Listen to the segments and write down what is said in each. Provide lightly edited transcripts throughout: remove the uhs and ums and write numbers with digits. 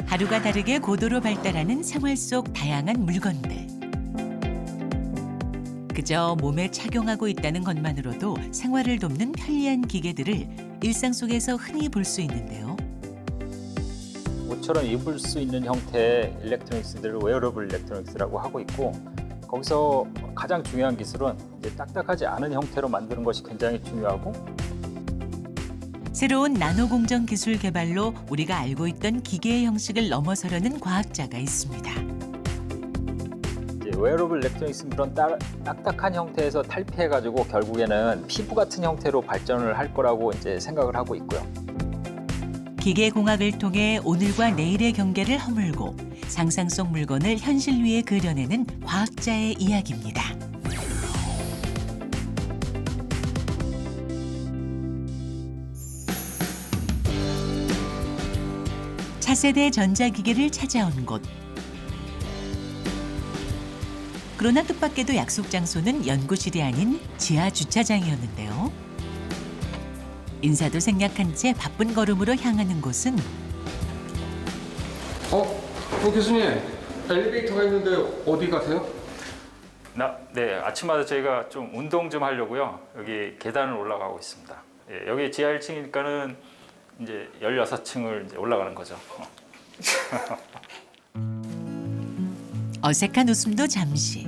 하루가 다르게 고도로 발달하는 생활 속 다양한 물건들. 그저 몸에 착용하고 있다는 것만으로도 생활을 돕는 편리한 기계들을 일상 속에서 흔히 볼 수 있는데요. 옷처럼 입을 수 있는 형태의 일렉트로닉스들을 웨어러블 일렉트로닉스라고 하고 있고, 거기서 가장 중요한 기술은 이제 딱딱하지 않은 형태로 만드는 것이 굉장히 중요하고, 새로운 나노 공정 기술 개발로 우리가 알고 있던 기계의 형식을 넘어서려는 과학자가 있습니다. 이제 웨어러블 일렉트로닉스는 그런 딱딱한 형태에서 탈피해가지고 결국에는 피부 같은 형태로 발전을 할 거라고 이제 생각을 하고 있고요. 기계 공학을 통해 오늘과 내일의 경계를 허물고 상상 속 물건을 현실 위에 그려내는 과학자의 이야기입니다. 차세대 전자기기를 찾아온 곳. 그러나 뜻밖에도 약속 장소는 연구실이 아닌 지하 주차장이었는데요. 인사도 생략한 채 바쁜 걸음으로 향하는 곳은 교수님, 엘리베이터가 있는데 어디 가세요? 네, 아침마다 저희가 좀 운동 좀 하려고요. 여기 계단을 올라가고 있습니다. 예, 여기 지하 1층이니까는 이제 16층을 이제 올라가는 거죠. 어색한 웃음도 잠시.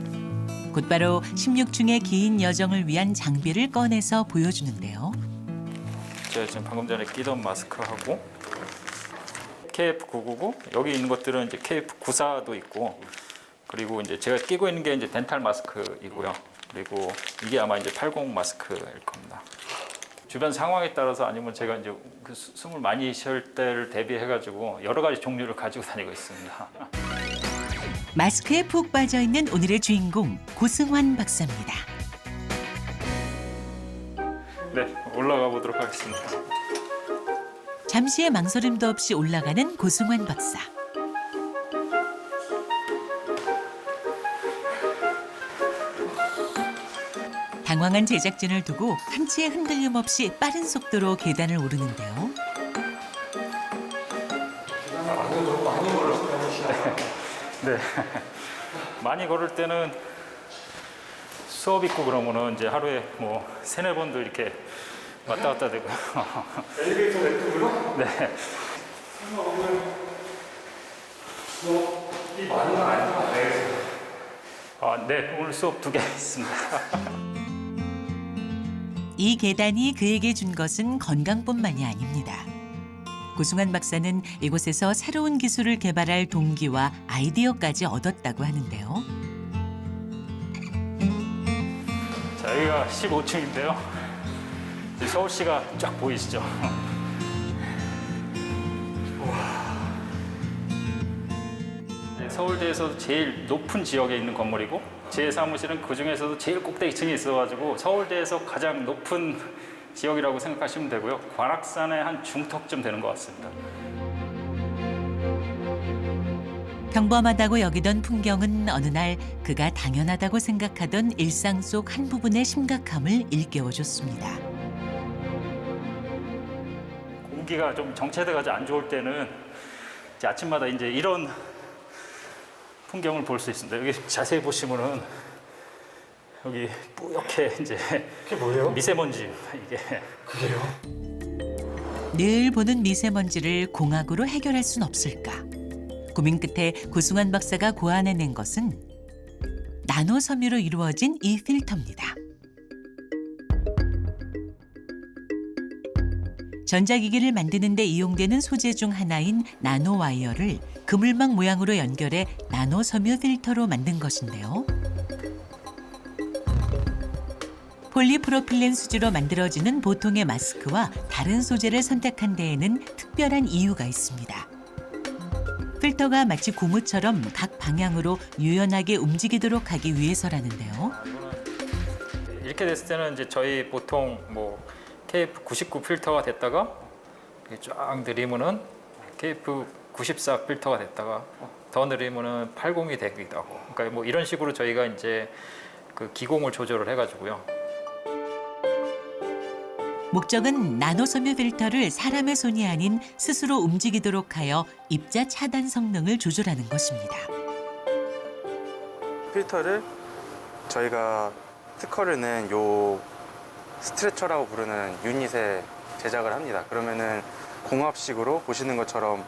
곧바로 16층의 긴 여정을 위한 장비를 꺼내서 보여주는데요. 제가 지금 방금 전에 끼던 마스크하고 KF999, 여기 있는 것들은 이제 KF94도 있고, 그리고 이제 제가 끼고 있는 게 이제 덴탈 마스크이고요. 그리고 이게 아마 이제 80 마스크일 겁니다. 주변 상황에 따라서 아니면 제가 이제 그 숨을 많이 쉴 때를 대비해가지고 여러 가지 종류를 가지고 다니고 있습니다. 마스크에 푹 빠져 있는 오늘의 주인공 고승환 박사입니다. 네, 올라가 보도록 하겠습니다. 잠시의 망설임도 없이 올라가는 고승환 박사. 당황한 제작진을 두고 한치의 흔들림 없이 빠른 속도로 계단을 오르는데요. 네, 많이 걸을 때는 수업 있고 그러면은 이제 하루에 뭐 3-4번도 이렇게 왔다 갔다 되고요. 엘리베이터 랩으로? 네. 설마 오늘 수업이 많은 건 아닌 것 같아요. 네, 오늘 수업 2개 있습니다. 이 계단이 그에게 준 것은 건강뿐만이 아닙니다. 고승환 박사는 이곳에서 새로운 기술을 개발할 동기와 아이디어까지 얻었다고 하는데요. 자, 여기가 15층인데요. 서울시가 쫙 보이시죠? 네, 서울대에서 제일 높은 지역에 있는 건물이고, 제 사무실은 그 중에서도 제일 꼭대기층에 있어가지고 서울대에서 가장 높은 지역이라고 생각하시면 되고요. 관악산의 한 중턱쯤 되는 것 같습니다. 평범하다고 여기던 풍경은 어느 날 그가 당연하다고 생각하던 일상 속 한 부분의 심각함을 일깨워줬습니다. 공기가 좀 정체돼가지고 안 좋을 때는 이제 아침마다 이제 이런 풍경을 볼 수 있습니다. 여기 자세히 보시면은 여기 뿌옇게 이제 그게 뭐예요? 미세먼지 이게. 그게요? 늘 보는 미세먼지를 공학으로 해결할 순 없을까? 고민 끝에 고승환 박사가 고안해낸 것은 나노 섬유로 이루어진 이 필터입니다. 전자기기를 만드는 데 이용되는 소재 중 하나인 나노 와이어를 그물망 모양으로 연결해 나노 섬유 필터로 만든 것인데요. 폴리프로필렌 수지로 만들어지는 보통의 마스크와 다른 소재를 선택한 데에는 특별한 이유가 있습니다. 필터가 마치 고무처럼 각 방향으로 유연하게 움직이도록 하기 위해서라는데요. 이렇게 됐을 때는 이제 저희 보통 뭐 KF99 필터가 됐다가 쫙 느리면은 KF94 필터가 됐다가 더 느리면은 80이 되기도 하고, 그러니까 뭐 이런 식으로 저희가 이제 그 기공을 조절을 해가지고요. 목적은 나노섬유 필터를 사람의 손이 아닌 스스로 움직이도록 하여 입자 차단 성능을 조절하는 것입니다. 필터를 저희가 특허를 낸 요 스트레처라고 부르는 유닛에 제작을 합니다. 그러면은 공합식으로 보시는 것처럼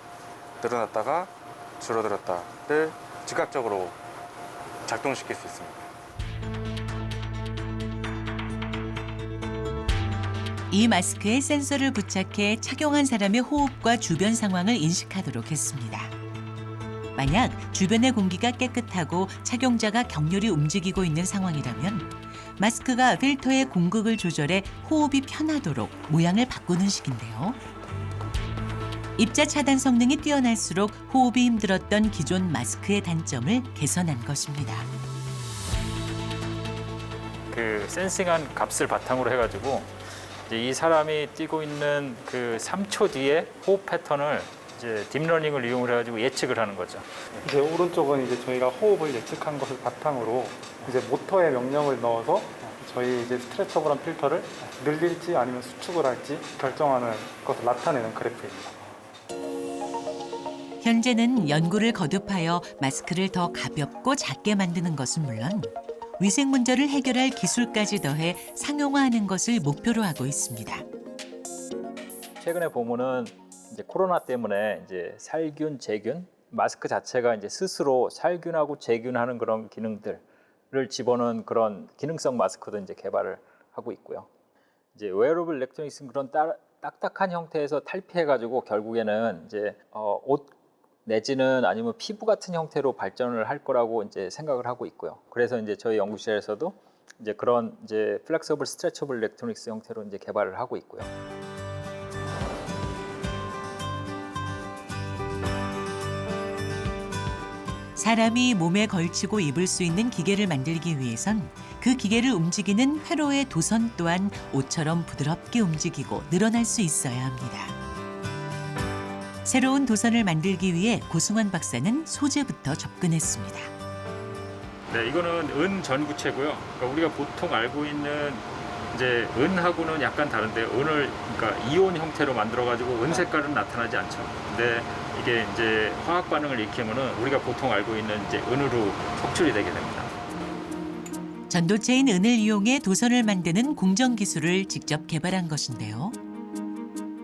늘어났다가 줄어들었다를 즉각적으로 작동시킬 수 있습니다. 이 마스크에 센서를 부착해 착용한 사람의 호흡과 주변 상황을 인식하도록 했습니다. 만약 주변의 공기가 깨끗하고 착용자가 격렬히 움직이고 있는 상황이라면 마스크가 필터의 공극을 조절해 호흡이 편하도록 모양을 바꾸는 식인데요. 입자 차단 성능이 뛰어날수록 호흡이 힘들었던 기존 마스크의 단점을 개선한 것입니다. 그 센싱한 값을 바탕으로 해가지고 이제 이 사람이 뛰고 있는 그 3초 뒤에 호흡 패턴을 이제 딥러닝을 이용을 해가지고 예측을 하는 거죠. 이제 오른쪽은 이제 저희가 호흡을 예측한 것을 바탕으로 이제 모터에 명령을 넣어서 저희 이제 스트레쳐블한 필터를 늘릴지 아니면 수축을 할지 결정하는 것을 나타내는 그래프입니다. 현재는 연구를 거듭하여 마스크를 더 가볍고 작게 만드는 것은 물론 위생 문제를 해결할 기술까지 더해 상용화하는 것을 목표로 하고 있습니다. 최근에 보면은 이제 코로나 때문에 이제 살균, 제균, 마스크 자체가 이제 스스로 살균하고 제균하는 그런 기능들을 집어넣은 그런 기능성 마스크도 이제 개발을 하고 있고요. 이제 웨어러블 일렉트로닉스는 그런 딱딱한 형태에서 탈피해가지고 결국에는 이제 옷 내지는 아니면 피부 같은 형태로 발전을 할 거라고 이제 생각을 하고 있고요. 그래서 이제 저희 연구실에서도 이제 그런 이제 플렉서블 스트레쳐블 일렉트로닉스 형태로 이제 개발을 하고 있고요. 사람이 몸에 걸치고 입을 수 있는 기계를 만들기 위해선 그 기계를 움직이는 회로의 도선 또한 옷처럼 부드럽게 움직이고 늘어날 수 있어야 합니다. 새로운 도선을 만들기 위해 고승환 박사는 소재부터 접근했습니다. 네, 이거는 은 전구체고요. 그러니까 우리가 보통 알고 있는 이제 은하고는 약간 다른데 은을 그러니까 이온 형태로 만들어 가지고 은 색깔은 나타나지 않죠. 근데 이게 이제 화학 반응을 일으키면은 우리가 보통 알고 있는 이제 은으로 속출이 되게 됩니다. 전도체인 은을 이용해 도선을 만드는 공정 기술을 직접 개발한 것인데요.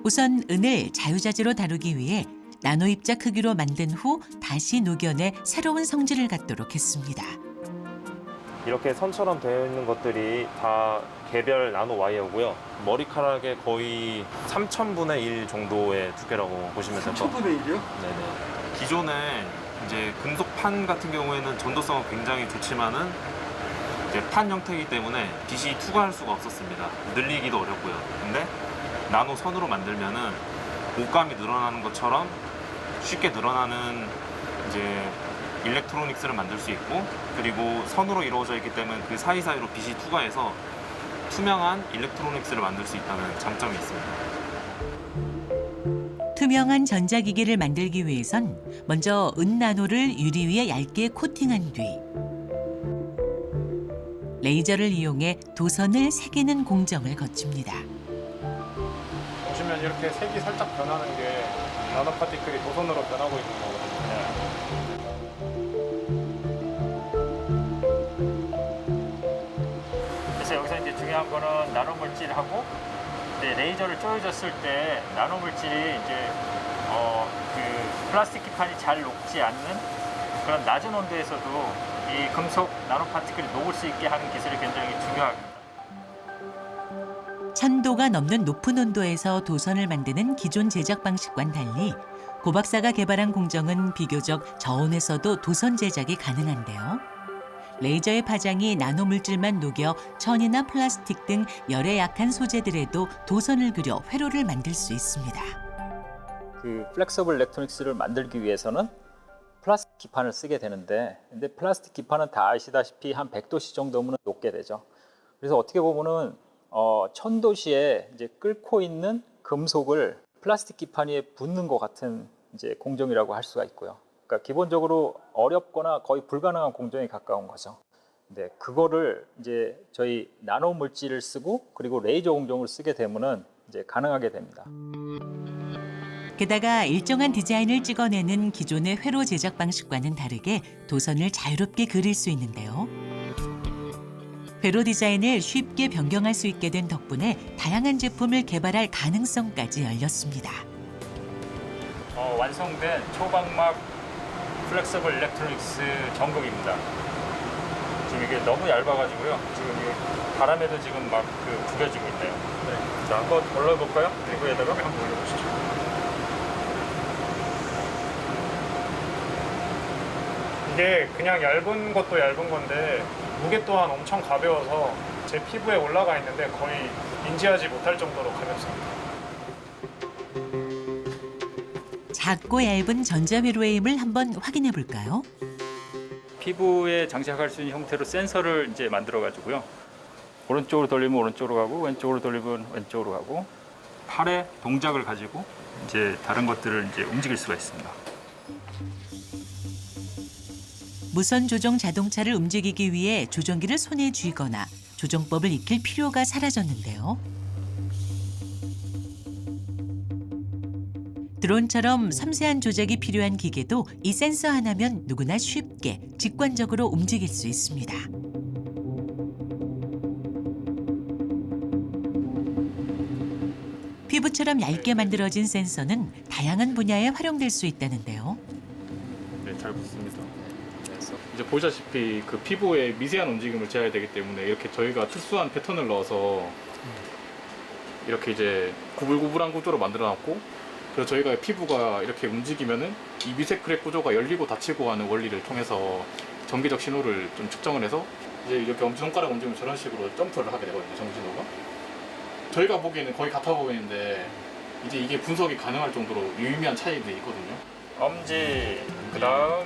우선 은을 자유자재로 다루기 위해 나노 입자 크기로 만든 후 다시 녹여내 새로운 성질을 갖도록 했습니다. 이렇게 선처럼 되어 있는 것들이 다 개별 나노 와이어고요. 머리카락의 거의 3,000분의 1 정도의 두께라고 보시면 될 것 같아요. 3,000분의 1이요? 네네. 기존에 이제 금속 판 같은 경우에는 전도성은 굉장히 좋지만은 이제 판 형태이기 때문에 빛이 투과할 수가 없었습니다. 늘리기도 어렵고요. 근데 나노 선으로 만들면은 옷감이 늘어나는 것처럼 쉽게 늘어나는 이제 일렉트로닉스를 만들 수 있고, 그리고 선으로 이루어져 있기 때문에 그 사이사이로 빛이 투과해서 투명한 일렉트로닉스를 만들 수 있다는 장점이 있습니다. 투명한 전자기기를 만들기 위해선 먼저 은나노를 유리 위에 얇게 코팅한 뒤 레이저를 이용해 도선을 새기는 공정을 거칩니다. 보시면 이렇게 색이 살짝 변하는 게 나노 파티클이 도선으로 변하고 있는 거거든요. 그래서 여기서 이제 중요한 거는 나노 물질하고 이제 레이저를 쪼여줬을 때 나노 물질이 이제 그 플라스틱 기판이 잘 녹지 않는 그런 낮은 온도에서도 이 금속 나노 파티클이 녹을 수 있게 하는 기술이 굉장히 중요합니다. 1000도가 넘는 높은 온도에서 도선을 만드는 기존 제작 방식과는 달리 고 박사가 개발한 공정은 비교적 저온에서도 도선 제작이 가능한데요. 레이저의 파장이 나노 물질만 녹여 천이나 플라스틱 등 열에 약한 소재들에도 도선을 그려 회로를 만들 수 있습니다. 그 플렉서블 일렉트로닉스를 만들기 위해서는 플라스틱 기판을 쓰게 되는데, 근데 플라스틱 기판은 다 아시다시피 한 100도씨 정도면 녹게 되죠. 그래서 어떻게 보면은 1000도씨에 이제 끓고 있는 금속을 플라스틱 기판 위에 붓는 것 같은 이제 공정이라고 할 수가 있고요. 그러니까 기본적으로 어렵거나 거의 불가능한 공정에 가까운 거죠. 근데 그거를 이제 저희 나노 물질을 쓰고 그리고 레이저 공정을 쓰게 되면은 이제 가능하게 됩니다. 게다가 일정한 디자인을 찍어내는 기존의 회로 제작 방식과는 다르게 도선을 자유롭게 그릴 수 있는데요. 회로 디자인을 쉽게 변경할 수 있게 된 덕분에 다양한 제품을 개발할 가능성까지 열렸습니다. 완성된 초광막 플렉서블 일렉트로닉스 전극입니다. 지금 이게 너무 얇아가지고요. 지금 이 바람에도 지금 막 구겨지고 있네요. 네. 자, 한번 올려볼까요? 피부에다가 한번 올려보시죠. 이게 그냥 얇은 것도 얇은 건데 무게 또한 엄청 가벼워서 제 피부에 올라가 있는데 거의 인지하지 못할 정도로 가볍습니다. 작고 얇은 전자회로의 힘을 한번 확인해 볼까요? 피부에 장착할 수 있는 형태로 센서를 이제 만들어 가지고요. 오른쪽으로 돌리면 오른쪽으로 가고 왼쪽으로 돌리면 왼쪽으로 가고 팔의 동작을 가지고 이제 다른 것들을 이제 움직일 수가 있습니다. 무선 조종 자동차를 움직이기 위해 조종기를 손에 쥐거나 조종법을 익힐 필요가 사라졌는데요. 드론처럼 섬세한 조작이 필요한 기계도 이 센서 하나면 누구나 쉽게 직관적으로 움직일 수 있습니다. 피부처럼 얇게 만들어진 센서는 다양한 분야에 활용될 수 있다는데요. 네, 잘 붙습니다. 이제 보시다시피 그 피부의 미세한 움직임을 제어해야 되기 때문에 이렇게 저희가 특수한 패턴을 넣어서 이렇게 이제 구불구불한 구조로 만들어놨고, 그래서 저희가 피부가 이렇게 움직이면은 이 미세 크랙 구조가 열리고 닫히고 하는 원리를 통해서 전기적 신호를 좀 측정을 해서 이제 이렇게 엄지손가락 움직이면 저런 식으로 점프를 하게 되거든요, 전기신호가. 저희가 보기에는 거의 같아 보이는데 이제 이게 분석이 가능할 정도로 유의미한 차이들이 있거든요. 엄지, 그다음.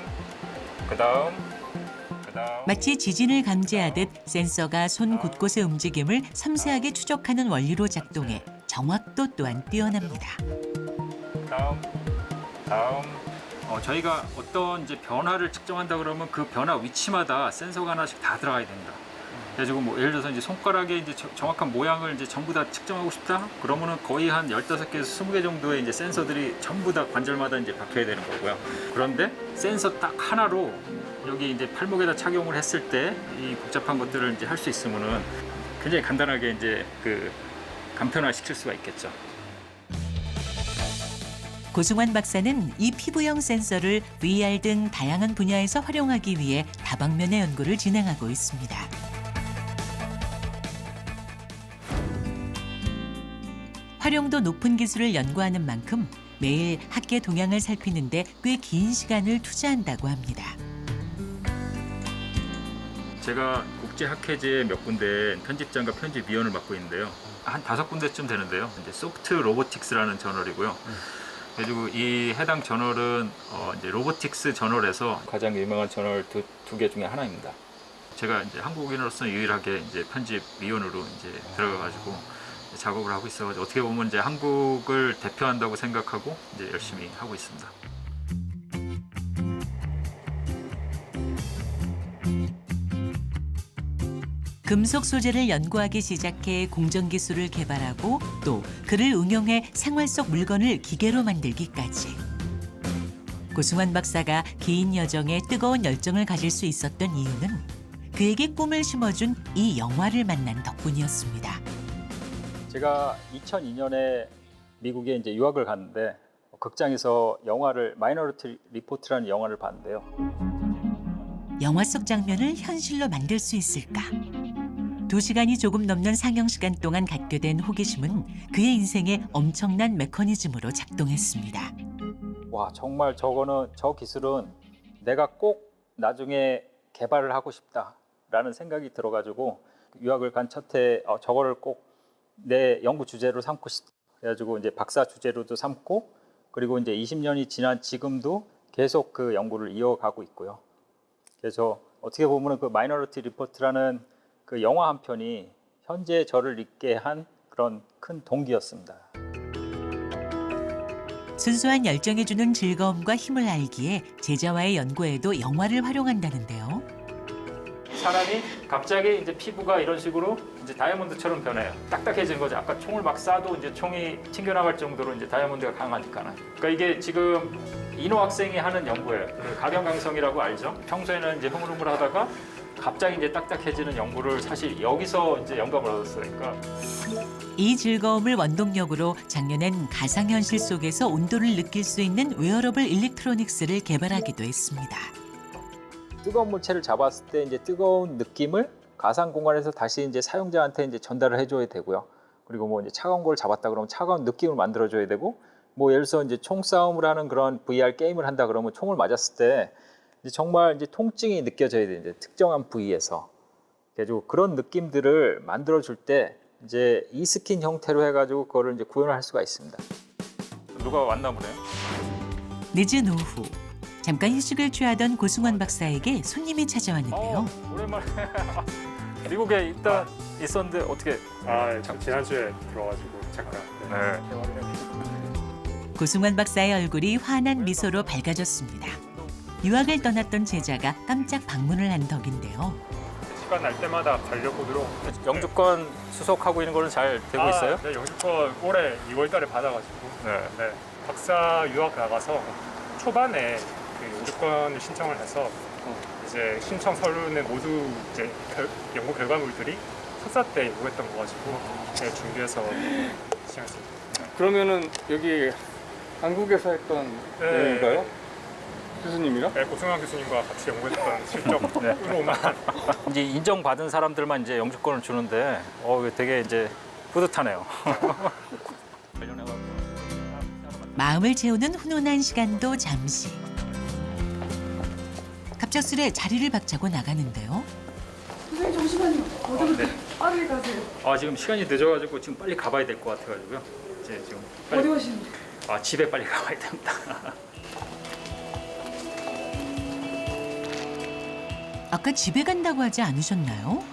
마치 지진을 감지하듯 센서가 손 곳곳의 움직임을 섬세하게 추적하는 원리로 작동해 정확도 또한 뛰어납니다. 다음. 저희가 어떤 이제 변화를 측정한다 그러면 그 변화 위치마다 센서가 하나씩 다 들어가야 됩니다. 그래가지고 뭐 예를 들어서 이제 손가락의 이제 정확한 모양을 이제 전부 다 측정하고 싶다? 그러면은 거의 한 15개에서 20개 정도의 이제 센서들이 전부 다 관절마다 이제 박혀야 되는 거고요. 그런데 센서 딱 하나로 여기 이제 팔목에다 착용을 했을 때 이 복잡한 것들을 이제 할 수 있으면은 굉장히 간단하게 이제 간편화 시킬 수가 있겠죠. 고승환 박사는 이 피부형 센서를 VR 등 다양한 분야에서 활용하기 위해 다방면의 연구를 진행하고 있습니다. 활용도 높은 기술을 연구하는 만큼 매일 학계 동향을 살피는데 꽤 긴 시간을 투자한다고 합니다. 제가 국제학회제 몇 군데 편집장과 편집위원을 맡고 있는데요. 한 5군데쯤 되는데요. 이제 소프트 로보틱스라는 저널이고요. 그리고 이 해당 저널은 이제 로보틱스 저널에서 가장 유명한 저널 두 개 중에 하나입니다. 제가 이제 한국인으로서 유일하게 이제 편집위원으로 이제 들어가가지고 작업을 하고 있어가지고 어떻게 보면 이제 한국을 대표한다고 생각하고 이제 열심히 하고 있습니다. 금속 소재를 연구하기 시작해 공정 기술을 개발하고 또 그를 응용해 생활 속 물건을 기계로 만들기까지. 고승환 박사가 긴 여정에 뜨거운 열정을 가질 수 있었던 이유는 그에게 꿈을 심어준 이 영화를 만난 덕분이었습니다. 제가 2002년에 미국에 이제 유학을 갔는데 극장에서 영화를 마이너리티 리포트라는 영화를 봤는데요. 영화 속 장면을 현실로 만들 수 있을까? 2시간이 조금 넘는 상영 시간 동안 갖게 된 호기심은 그의 인생에 엄청난 메커니즘으로 작동했습니다. 와, 정말 저 기술은 내가 꼭 나중에 개발을 하고 싶다라는 생각이 들어가지고 유학을 간 첫 해 저거를 꼭 내 연구 주제로 삼고 싶다. 그래가지고 이제 박사 주제로도 삼고 그리고 이제 20년이 지난 지금도 계속 그 연구를 이어가고 있고요. 그래서 어떻게 보면 그 마이너리티 리포트라는 그 영화 한 편이 현재 저를 있게 한 그런 큰 동기였습니다. 순수한 열정이 주는 즐거움과 힘을 알기에 제자와의 연구에도 영화를 활용한다는데요. 사람이 갑자기 이제 피부가 이런 식으로 이제 다이아몬드처럼 변해요. 딱딱해지는 거죠. 아까 총을 막 쏴도 이제 총이 튕겨나갈 정도로 이제 다이아몬드가 강하니까는. 그러니까 이게 지금 인호 학생이 하는 연구예요. 그 각연강성이라고 알죠? 평소에는 이제 흐물흐물하다가 갑자기 이제 딱딱해지는 연구를 사실 여기서 이제 영감을 얻었어요. 그러니까 이 즐거움을 원동력으로 작년엔 가상현실 속에서 온도를 느낄 수 있는 웨어러블 일렉트로닉스를 개발하기도 했습니다. 뜨거운 물체를 잡았을 때 이제 뜨거운 느낌을 가상 공간에서 다시 이제 사용자한테 이제 전달을 해줘야 되고요. 그리고 뭐 이제 차가운 걸 잡았다 그러면 차가운 느낌을 만들어줘야 되고, 뭐 예를 들어서 이제 총 싸움을 하는 그런 VR 게임을 한다 그러면 총을 맞았을 때 이제 정말 이제 통증이 느껴져야 돼요. 이제 특정한 부위에서. 그래가지고 그런 느낌들을 만들어줄 때 이제 이 스킨 형태로 해가지고 그거를 이제 구현을 할 수가 있습니다. 누가 왔나 보네요. 늦은 오후 잠깐 휴식을 취하던 고승원 박사에게 손님이 찾아왔는데요. 오랜만에 미국에 있다 있었는데 어떻게? 지난주에 들어가지고 잠깐. 고승원 박사의 얼굴이 환한 미소로 밝아졌습니다. 유학을 떠났던 제자가 깜짝 방문을 한 덕인데요. 시간 날 때마다 가려고들어. 영주권 수속하고 있는 거는 잘 되고 있어요? 네, 영주권 올해 2월달에 받아가지고. 네. 박사 유학 나가서 초반에 그 영주권을 신청을 해서 이제 신청 서류는 모두 이제 연구 결과물들이 석사 때 요구했던 거 가지고 준비해서 시작했습니다. 그러면은 여기 한국에서 했던 내용인가요? 교수님이랑? 네, 고승환 교수님과 같이 연구했던 실적으로만. 이제 인정받은 사람들만 이제 영주권을 주는데 이거 되게 이제 뿌듯하네요. 마음을 채우는 훈훈한 시간도 잠시. 갑작스레 자리를 박차고 나가는데요. 선생님 잠시만요. 어디로 빠르게 가세요? 지금 시간이 늦어가지고 지금 빨리 가봐야 될 것 같아가지고요. 이제 지금 빨리, 어디 가시는데? 집에 빨리 가봐야 됩니다. 아까 집에 간다고 하지 않으셨나요?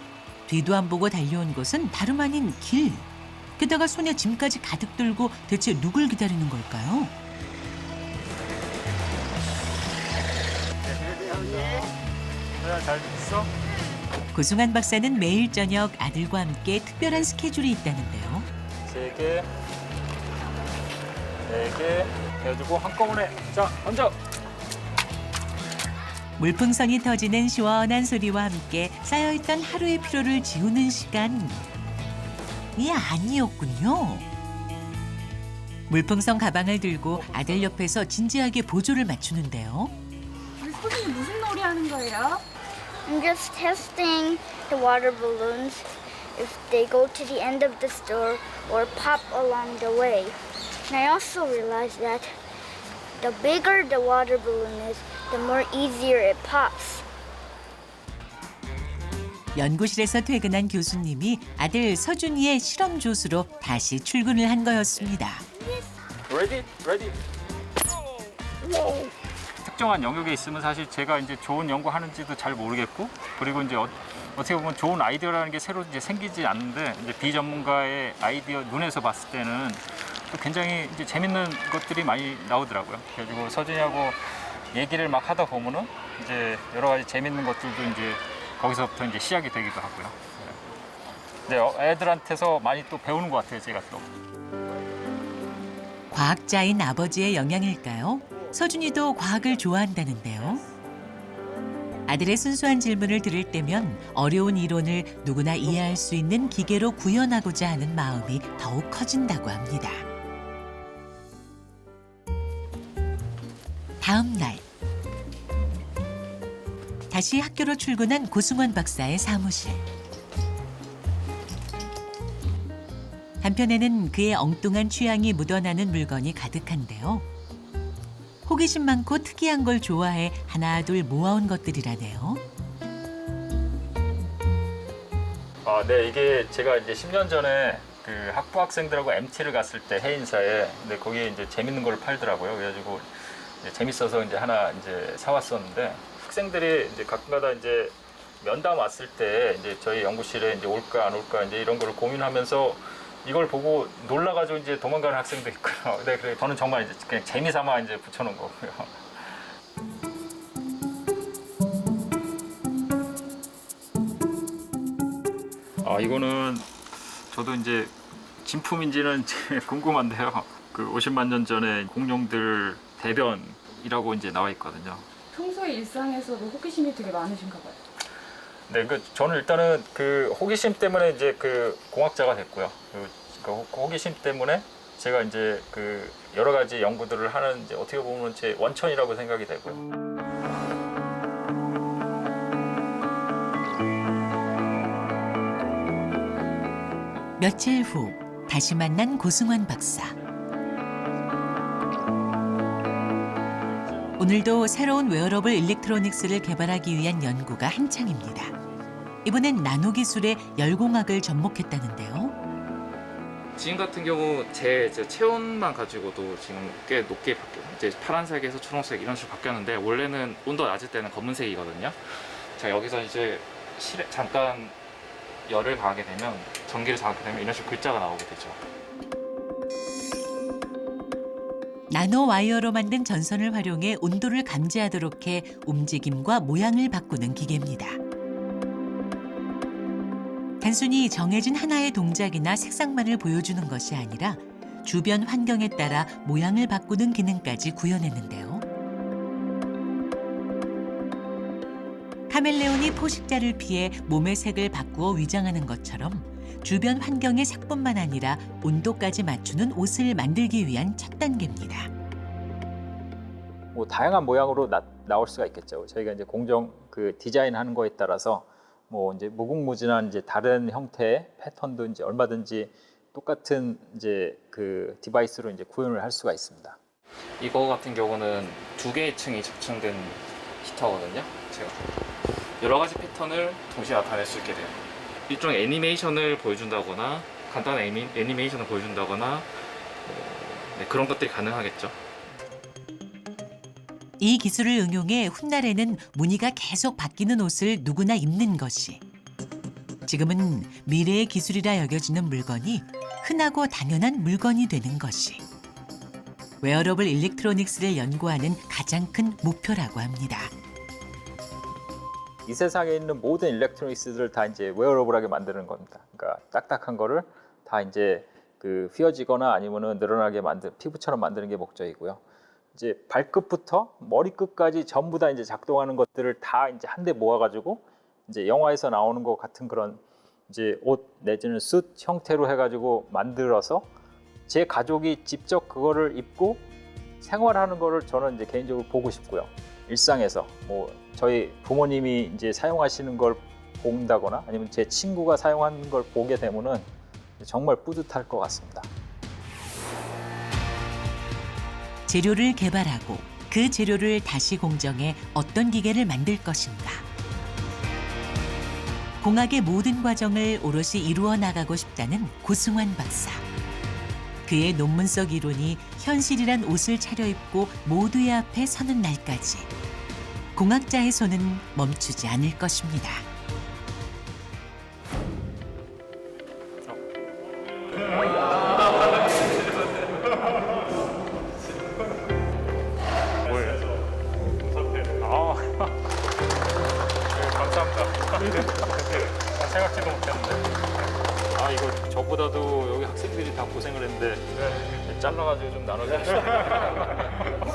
뒤도 안 보고 달려온 것은 다름 아닌 길. 게다가 손에 짐까지 가득 들고 대체 누굴 기다리는 걸까요? 잘 있어? 고승환 박사는 매일 저녁 아들과 함께 특별한 스케줄이 있다는데요. 3개, 4개 해가지고 한꺼번에 자 얹어. 물풍선이 터지는 시원한 소리와 함께 쌓여있던 하루의 피로를 지우는 시간이 아니었군요. 물풍선 가방을 들고 아들 옆에서 진지하게 보조를 맞추는데요. 우리 선생님 무슨 놀이 하는 거예요? I'm just testing the water balloons if they go to the end of the store or pop along the way. And I also realized that the bigger the water balloon is, the more easier it pops. 연구실에서 퇴근한 교수님이 아들 서준이의 실험 조수로 다시 출근을 한 거였습니다. Ready? 특정한 영역에 있으면 사실 제가 이제 좋은 연구하는지도 잘 모르겠고, 그리고 이제 어떻게 보면 좋은 아이디어라는 게 새로 이제 생기지 않는데, 이제 비전문가의 아이디어 눈에서 봤을 때는 또 굉장히 이제 재밌는 것들이 많이 나오더라고요. 그래가지고 서준이하고 얘기를 막 하다 보면은 이제 여러 가지 재밌는 것들도 이제 거기서부터 이제 시작이 되기도 하고요. 네, 애들한테서 많이 또 배우는 것 같아요, 제가 또. 과학자인 아버지의 영향일까요? 서준이도 과학을 좋아한다는데요. 아들의 순수한 질문을 들을 때면 어려운 이론을 누구나 이해할 수 있는 기계로 구현하고자 하는 마음이 더욱 커진다고 합니다. 다음 날 다시 학교로 출근한 고승원 박사의 사무실. 한편에는 그의 엉뚱한 취향이 묻어나는 물건이 가득한데요. 호기심 많고 특이한 걸 좋아해 하나둘 모아온 것들이라네요. 네, 이게 제가 이제 10년 전에 그 학부 학생들하고 MT를 갔을 때 해인사에, 근데 거기에 이제 재밌는 걸 팔더라고요. 그래가지고 이제 재밌어서 이제 하나 이제 사왔었는데, 학생들이 이제 가끔가다 이제 면담 왔을 때 이제 저희 연구실에 이제 올까 안 올까 이제 이런 걸 고민하면서 이걸 보고 놀라가지고 이제 도망가는 학생도 있고요. 네, 그래 저는 정말 이제 그냥 재미삼아 이제 붙여놓은 거고요. 아 이거는 저도 이제 진품인지는 이제 궁금한데요. 그 50만 년 전에 공룡들 대변이라고 이제 나와 있거든요. 평소에 일상에서도 호기심이 되게 많으신가 봐요. 네, 그 저는 일단은 그 호기심 때문에 이제 그 공학자가 됐고요. 그 호기심 때문에 제가 이제 그 여러 가지 연구들을 하는 이제 어떻게 보면 제 원천이라고 생각이 되고요. 며칠 후 다시 만난 고승환 박사. 오늘도 새로운 웨어러블 일렉트로닉스를 개발하기 위한 연구가 한창입니다. 이번엔 나노 기술의 열공학을 접목했다는데요. 지금 같은 경우 제 체온만 가지고도 지금 꽤 높게 바뀌어요. 이제 파란색에서 초록색 이런 식으로 바뀌었는데 원래는 온도가 낮을 때는 검은색이거든요. 자 여기서 이제 잠깐 열을 가하게 되면 전기를 장하게 되면 이런 식으로 글자가 나오게 되죠. 나노 와이어로 만든 전선을 활용해 온도를 감지하도록 해 움직임과 모양을 바꾸는 기계입니다. 단순히 정해진 하나의 동작이나 색상만을 보여주는 것이 아니라 주변 환경에 따라 모양을 바꾸는 기능까지 구현했는데요. 카멜레온이 포식자를 피해 몸의 색을 바꾸어 위장하는 것처럼 주변 환경의 색뿐만 아니라 온도까지 맞추는 옷을 만들기 위한 첫 단계입니다. 뭐 다양한 모양으로 나올 수가 있겠죠. 저희가 이제 공정 그 디자인하는 거에 따라서 뭐 이제 무궁무진한 이제 다른 형태의 패턴도 이제 얼마든지 똑같은 이제 그 디바이스로 이제 구현을 할 수가 있습니다. 이거 같은 경우는 2개의 층이 적층된 히터거든요. 제가 여러 가지 패턴을 동시에 나타낼 수 있게 돼요. 일종의 애니메이션을 보여준다거나 간단한 애니메이션을 보여준다거나 네, 그런 것들이 가능하겠죠. 이 기술을 응용해 훗날에는 무늬가 계속 바뀌는 옷을 누구나 입는 것이 지금은 미래의 기술이라 여겨지는 물건이 흔하고 당연한 물건이 되는 것이 웨어러블 일렉트로닉스를 연구하는 가장 큰 목표라고 합니다. 이 세상에 있는 모든 일렉트로닉스들을 다 이제 웨어러블하게 만드는 겁니다. 그러니까 딱딱한 거를 다 이제 그 휘어지거나 아니면은 늘어나게 피부처럼 만드는 게 목적이고요. 이제 발끝부터 머리끝까지 전부 다 이제 작동하는 것들을 다 이제 한데 모아가지고 이제 영화에서 나오는 것 같은 그런 이제 옷 내지는 숯 형태로 해가지고 만들어서 제 가족이 직접 그거를 입고 생활하는 거를 저는 이제 개인적으로 보고 싶고요. 일상에서 뭐 저희 부모님이 이제 사용하시는 걸 본다거나 아니면 제 친구가 사용하는 걸 보게 되면은 정말 뿌듯할 것 같습니다. 재료를 개발하고 그 재료를 다시 공정해 어떤 기계를 만들 것인가. 공학의 모든 과정을 오롯이 이루어 나가고 싶다는 고승환 박사. 그의 논문 속 이론이 현실이란 옷을 차려입고 모두의 앞에 서는 날까지 공학자의 손은 멈추지 않을 것입니다. 생각지도 못했는데. 아 이거 저보다도 여기 학생들이 다 고생을 했는데 잘라가지고 좀 나눠주겠습니다.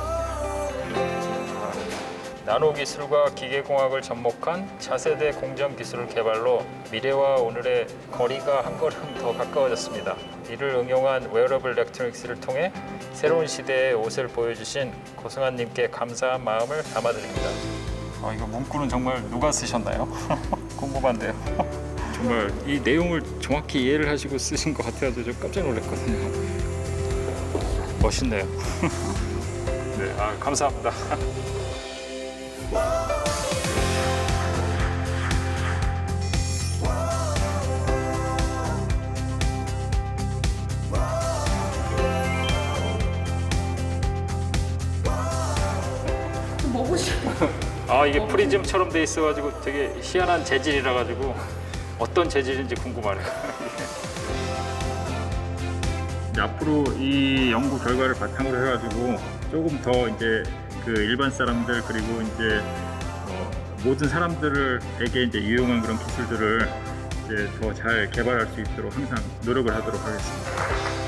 나노 기술과 기계공학을 접목한 차세대 공정 기술 개발로 미래와 오늘의 거리가 한 걸음 더 가까워졌습니다. 이를 응용한 웨어러블 일렉트로닉스를 통해 새로운 시대의 옷을 보여주신 고승환님께 감사한 마음을 담아드립니다. 이거 문구는 정말 누가 쓰셨나요? 궁금한데요. 정말 이 내용을 정확히 이해를 하시고 쓰신 것 같아서 좀 깜짝 놀랐거든요. 멋있네요. 네, 감사합니다. 이게 프리즘처럼 돼 있어가지고 되게 희한한 재질이라 가지고 어떤 재질인지 궁금하네요. 앞으로 이 연구 결과를 바탕으로 해가지고 조금 더 이제 그 일반 사람들 그리고 이제 모든 사람들에게 이제 유용한 그런 기술들을 이제 더 잘 개발할 수 있도록 항상 노력을 하도록 하겠습니다.